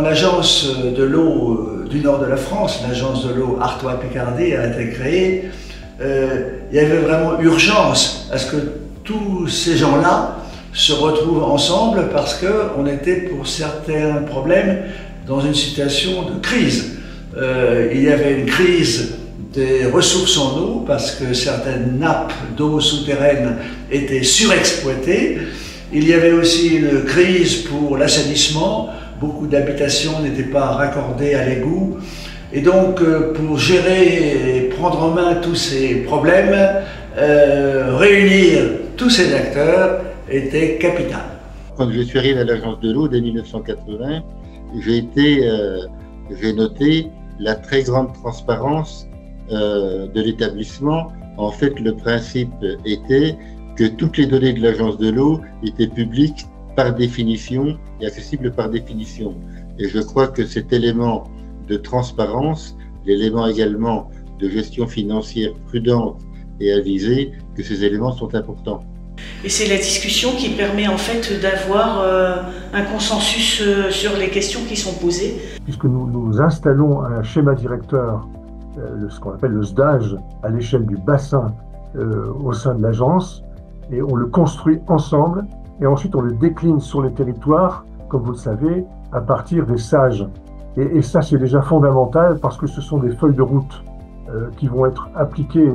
l'agence de l'eau du nord de la France, l'agence de l'eau Artois-Picardie a été créée, il y avait vraiment urgence à ce que tous ces gens-là se retrouvent ensemble parce qu'on était pour certains problèmes dans une situation de crise. Il y avait une crise des ressources en eau parce que certaines nappes d'eau souterraines étaient surexploitées. Il y avait aussi une crise pour l'assainissement. Beaucoup d'habitations n'étaient pas raccordées à l'égout. Et donc, pour gérer et prendre en main tous ces problèmes, réunir tous ces acteurs était capital. Quand je suis arrivé à l'agence de l'eau dès 1980, j'ai noté la très grande transparence de l'établissement. En fait, le principe était que toutes les données de l'agence de l'eau étaient publiques par définition et accessibles par définition. Et je crois que cet élément de transparence, l'élément également de gestion financière prudente et avisée, que ces éléments sont importants. Et c'est la discussion qui permet en fait d'avoir un consensus sur les questions qui sont posées. Puisque nous installons un schéma directeur, ce qu'on appelle le SDAGE, à l'échelle du bassin au sein de l'agence, et on le construit ensemble, et ensuite on le décline sur les territoires, comme vous le savez, à partir des SAGE. Et ça, c'est déjà fondamental parce que ce sont des feuilles de route qui vont être appliquées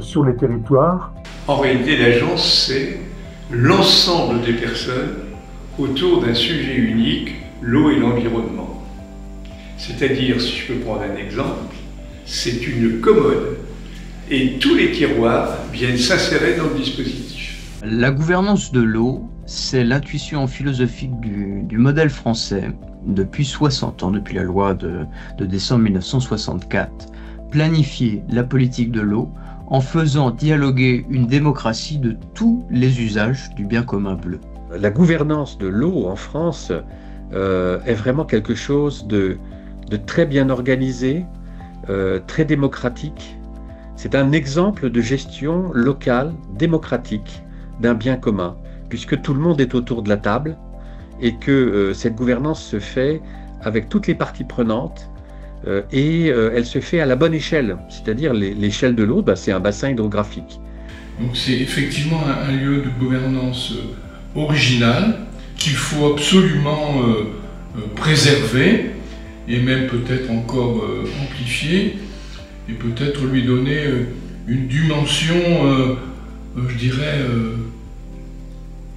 sur les territoires. En réalité, l'agence, c'est l'ensemble des personnes autour d'un sujet unique, l'eau et l'environnement. C'est-à-dire, si je peux prendre un exemple, c'est une commode et tous les tiroirs viennent s'insérer dans le dispositif. La gouvernance de l'eau, c'est l'intuition philosophique du modèle français depuis 60 ans, depuis la loi de décembre 1964, planifier la politique de l'eau en faisant dialoguer une démocratie de tous les usages du bien commun bleu. La gouvernance de l'eau en France est vraiment quelque chose de très bien organisé, très démocratique. C'est un exemple de gestion locale, démocratique, d'un bien commun, puisque tout le monde est autour de la table et que cette gouvernance se fait avec toutes les parties prenantes et elle se fait à la bonne échelle, c'est-à-dire l'échelle de l'eau, c'est un bassin hydrographique. Donc c'est effectivement un lieu de gouvernance original qu'il faut absolument préserver et même peut-être encore amplifier et peut-être lui donner une dimension, je dirais,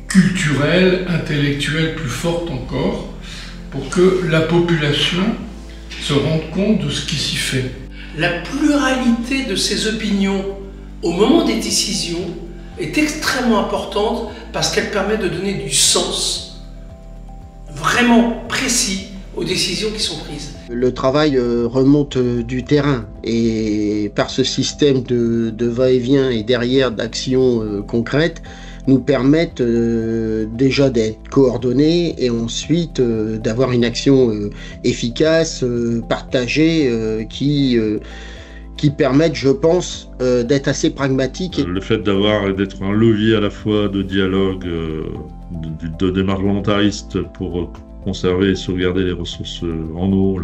culturelle, intellectuelle plus forte encore, pour que la population se rende compte de ce qui s'y fait. La pluralité de ces opinions au moment des décisions est extrêmement importante parce qu'elle permet de donner du sens vraiment précis aux décisions qui sont prises. Le travail remonte du terrain et par ce système de va-et-vient et derrière d'actions concrètes nous permettent déjà d'être coordonnés et ensuite d'avoir une action efficace, partagée, qui permettent, je pense, d'être assez pragmatique. Le fait d'être un levier à la fois de dialogue, de démarche volontariste pour conserver et sauvegarder les ressources en eau,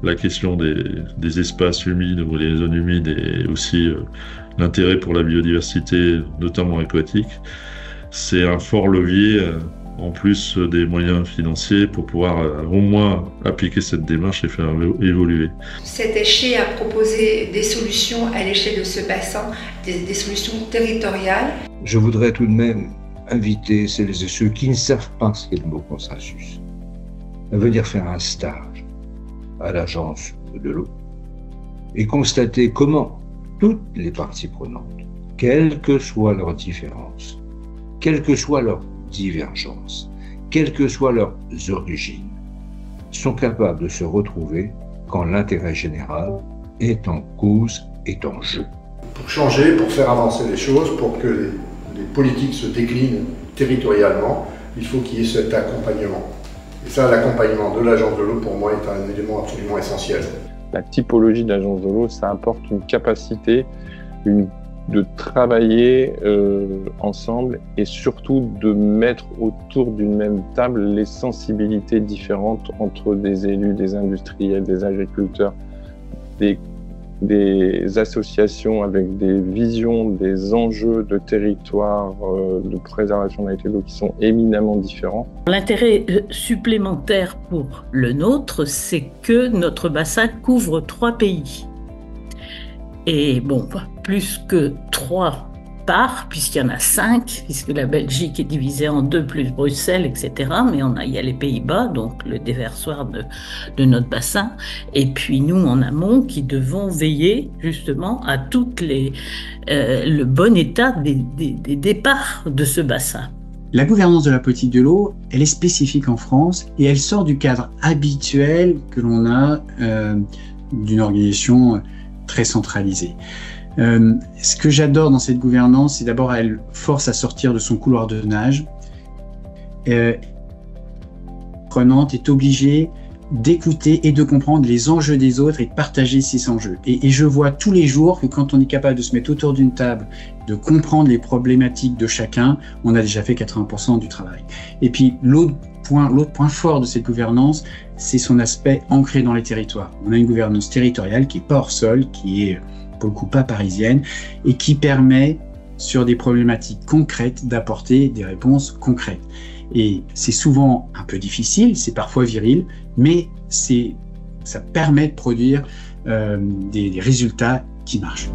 la question des espaces humides ou les zones humides et aussi l'intérêt pour la biodiversité, notamment aquatique, c'est un fort levier en plus des moyens financiers pour pouvoir au moins appliquer cette démarche et faire évoluer. CETECHE a proposé des solutions à l'échelle de ce bassin, des solutions territoriales. Je voudrais tout de même inviter celles et ceux qui ne savent pas ce qu'est le mot consensus à venir faire un stage à l'agence de l'eau et constater comment toutes les parties prenantes, quelles que soient leurs différences, quelles que soient leurs divergences, quelles que soient leurs origines, sont capables de se retrouver quand l'intérêt général est en cause, est en jeu. Pour changer, pour faire avancer les choses, pour que les politiques se déclinent territorialement, il faut qu'il y ait cet accompagnement. Et ça, l'accompagnement de l'agence de l'eau, pour moi, est un élément absolument essentiel. La typologie de l'agence de l'eau, ça apporte une capacité, une de travailler ensemble et surtout de mettre autour d'une même table les sensibilités différentes entre des élus, des industriels, des agriculteurs, des associations avec des visions, des enjeux de territoire, de préservation de la qualité de l'eau qui sont éminemment différents. L'intérêt supplémentaire pour le nôtre, c'est que notre bassin couvre 3 pays. Et bon, plus que 3 parts, puisqu'il y en a 5, puisque la Belgique est divisée en 2 plus Bruxelles, etc. Mais il y a les Pays-Bas, donc le déversoir de notre bassin. Et puis nous, en amont, qui devons veiller justement à le bon état des départs de ce bassin. La gouvernance de la politique de l'eau, elle est spécifique en France et elle sort du cadre habituel que l'on a d'une organisation très centralisée. Ce que j'adore dans cette gouvernance, c'est d'abord elle force à sortir de son couloir de nage. Prenante est obligée d'écouter et de comprendre les enjeux des autres et de partager ces enjeux. Et je vois tous les jours que quand on est capable de se mettre autour d'une table, de comprendre les problématiques de chacun, on a déjà fait 80% du travail. Et puis l'autre point fort de cette gouvernance, c'est son aspect ancré dans les territoires. On a une gouvernance territoriale qui est pas hors sol, qui est pour le coup pas parisienne, et qui permet, sur des problématiques concrètes, d'apporter des réponses concrètes. Et c'est souvent un peu difficile, c'est parfois viril, mais ça permet de produire des résultats qui marchent.